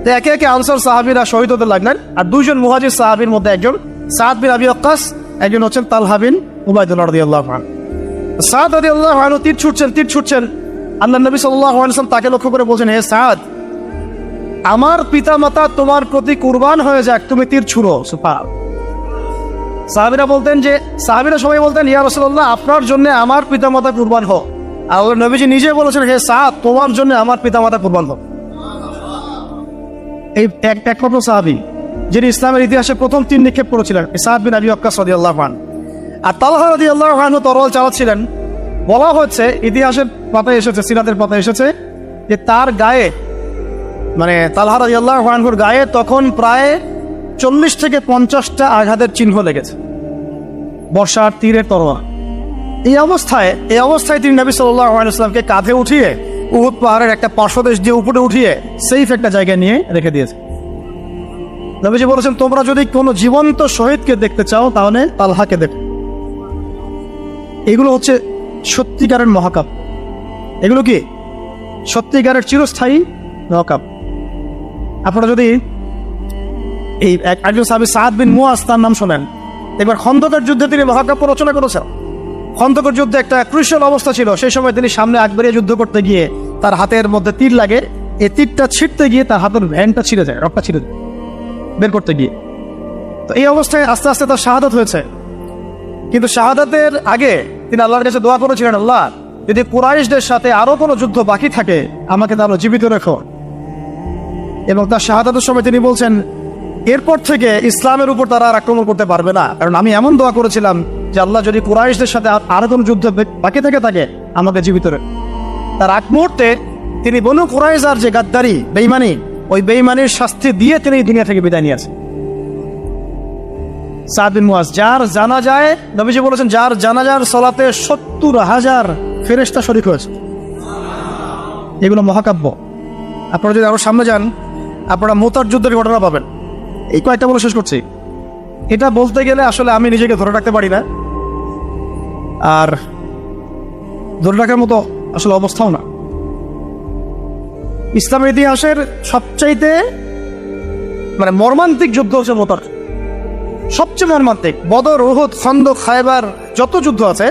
তো একে একে আনসার সাহাবীরা শহীদ হতে লাগলেন। আর দুইজন মুহাজির সাহাবীর মধ্যে একজন সাদ বিন আবি ওয়াক্কাস, একজন হচ্ছেন তালহা বিন উবাইদুল্লাহ রাদিয়াল্লাহু আনহু। সাদ রাদিয়াল্লাহু আনহু তীর ছুটছেন। আল্লাহর নবী সাল্লাল্লাহু আলাইহি ওয়াসাল্লাম তাকে লক্ষ্য করে বলছেন, হে সাদ, আমার পিতামাতা তোমার প্রতি কুরবান হয়ে যাক, তুমি তীর ছুড়ো। সুবহানাল্লাহ। সাহাবীরা সবাই বলতেন, ইয়া রাসূলুল্লাহ, আপনার জন্য আমার পিতামাতা কুরবান হোক। আল্লাহর নবীজি নিজে বলেছেন, হে সাদ, তোমার জন্য আমার পিতামাতা কুরবান হোক। এই একমাত্র সাহাবী যিনি ইসলামের ইতিহাসে প্রথম তীর নিক্ষেপ করেছিলেন, সাদ বিন আবি ওয়াক্কাস রাদিয়াল্লাহু আনহু। আর তালহা রাদিয়াল্লাহু আনহু তরোয়াল চালাচ্ছিলেন। বলা হচ্ছে, ইতিহাসের পাতায় এসেছে, সিরাতের পাতায় এসেছে যে তার গায়ে, মানে তালহা রাদিয়াল্লাহু আনহুর গায়ে তখন প্রায় 40 থেকে 50টা আঘাতের চিহ্ন লেগেছে, বর্ষার তীরের তরোয়াল। এই অবস্থায় তিনি নবী সাল্লাল্লাহু আলাইহি ওয়াসাল্লামকে কাঁধে উঠিয়ে উহুদ পাহাড়ের একটা পার্শ্বদেশ দিয়ে উপরে উঠিয়ে সেফ একটা জায়গায় নিয়ে রেখে দিয়েছে। নবীজি বলেছেন, তোমরা যদি কোনো জীবন্ত শহীদকে দেখতে চাও তাহলে তালহাকে দেখো। এগুলো হচ্ছে সত্যিকারের মহাকাব্য। এগুলো কি সত্যিকারের চিরস্থায়ী মহাকাব্য। আপনারা যদি এই একজন সাহাবী সাদ বিন মুয়াজ, তার নাম শোনেন, একবার খন্দকের যুদ্ধে তিনি মহাকাব্য রচনা করেছেন। খন্দকের যুদ্ধে একটা ক্রুশিয়াল অবস্থা ছিল। সেই সময় তিনি সামনে আগ বাড়িয়ে যুদ্ধ করতে গিয়ে তার হাতের মধ্যে তীর লাগে। এই তীরটা ছিঁড়তে গিয়ে তার হাতের ভ্যানটা ছিঁড়ে যায়, রক্তটা ছিঁড়ে যায় বের করতে গিয়ে। তো এই অবস্থায় আস্তে আস্তে তার শাহাদাত হয়েছে। কিন্তু শাহাদাতের আগে তিনি আল্লাহর কাছে দোয়া করেছিলেন, আল্লাহ, যদি কুরাইশদের সাথে আরো কোনো যুদ্ধ বাকি থাকে আমাকে তাহলে জীবিত রেখো। এবং তার শাহাদাতের সময় তিনি বলছেন, এরপর থেকে ইসলামের উপর তারা আর আক্রমণ করতে পারবে না, কারণ আমি এমন দোয়া করেছিলাম যে আল্লাহ, যদি কুরাইশদের সাথে আরো কোনো যুদ্ধ বাকি থাকে আমাকে জীবিত রেখো। তার আগ মুহূর্তে তিনি বনু কুরাইজার যে গাদ্দারি, বেঈমানি, ওই বেঈমানির শাস্তি দিয়ে তিনি দুনিয়া থেকে বিদায় নিয়েছেন। সাদ বিন মুয়াজ, যার জানাজায় নবীজি বলেছেন, যার জানাজার সালাতে 70,000 ফেরেশতা শরীক হয়েছে। এগুলো মহাকাব্য। আপনারা যদি আরো সামনে যান, আপনারা মুতার যুদ্ধের ঘটনা পাবেন। এই কয়েকটা বলে শেষ করছি। এটা বলতে গেলে আসলে আমি নিজেকে ধরে রাখতে পারি না, আর ধরে রাখার মতো আসলে অবস্থাও না। ইসলামের ইতিহাসের সবচাইতে মর্মান্তিক যুদ্ধ হচ্ছে মুতার, সবচেয়ে মর্মান্তিক। বদর, উহুদ, খন্দক, খায়বার, যত যুদ্ধ আছে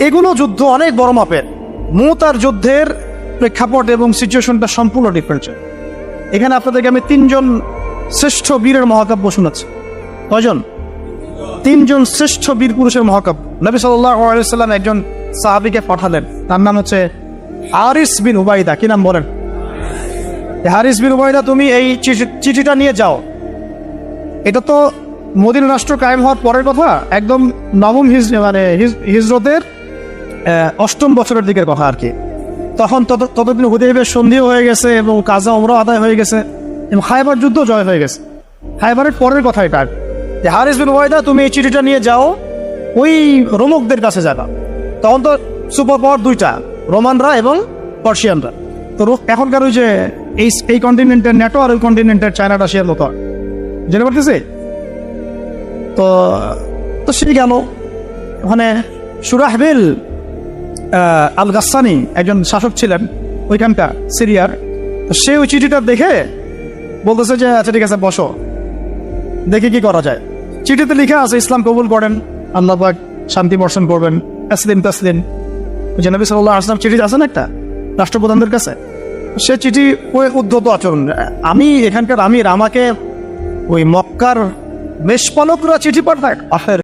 এগুলো যুদ্ধ অনেক বড় মাপের। মুতার যুদ্ধের প্রেক্ষাপট এবং সিচুয়েশনটা সম্পূর্ণ ডিফারেন্ট। এখানে আপনাদেরকে আমি 3জন শ্রেষ্ঠ বীরের মহাকাব্য শোনাচ্ছি। কয়জন? 3জন শ্রেষ্ঠ বীর পুরুষের মহাকাব্য। নবী সাল্লাল্লাহু আলাইহি ওয়াসাল্লাম একজন সাহাবীকে পাঠালেন, তার নাম হচ্ছে হারিস বিন উবাইদা। কি নাম বলেন? হারিস বিন উবাইদা, তুমি এই চিঠিটা নিয়ে যাও। এটা তো মদিনা রাষ্ট্র কায়েম হওয়ার পরের কথা, একদম নবম হিজরতের 8ম বছরের দিকের কথা আর কি। তখন ততদিন হুদাইবিয়ার সন্ধিও হয়ে গেছে এবং কাজা ওমরা আদায় হয়ে গেছে এবং খায়বার যুদ্ধ জয় হয়ে গেছে। খায়বারের পরের কথা এটা। যে হারিস বিন উবাইদা, তুমি এই চিঠিটা নিয়ে যাও, ওই রোমকদের কাছে যাবা। তখন তো সুপার পাওয়ার 2টা, রোমানরা এবং পার্সিয়ানরা। তো এখনকার ওই যে এই কন্টিনেন্টের ন্যাটো আর ওই কন্টিনেন্টের চায়না রাশিয়ার মতো জেনে পারতেছে। তো সেই গেল ওখানে। সুরাহবিল আল গাসসানি একজন শাসক ছিলেন ওইখানকার সিরিয়ার। তো সে ওই চিঠিটা দেখে বলতেছে যে, আচ্ছা ঠিক আছে, বসো, দেখি কি করা যায়। চিঠিতে লিখা আছে, ইসলাম কবুল করেন, আল্লাহ পাক শান্তি বর্ষণ করবেন, তাসলিম। ওই যে নবী সাল্লাল্লাহু আলাইহি ওয়াসাল্লাম চিঠি আছে না একটা রাষ্ট্রপ্রধানদের কাছে, সে চিঠি ওই উদ্ধত আচরণ। আমি এখানকার আমির, আমাকে ওই মক্কার মেষপালকরা চিঠি পাঠায়।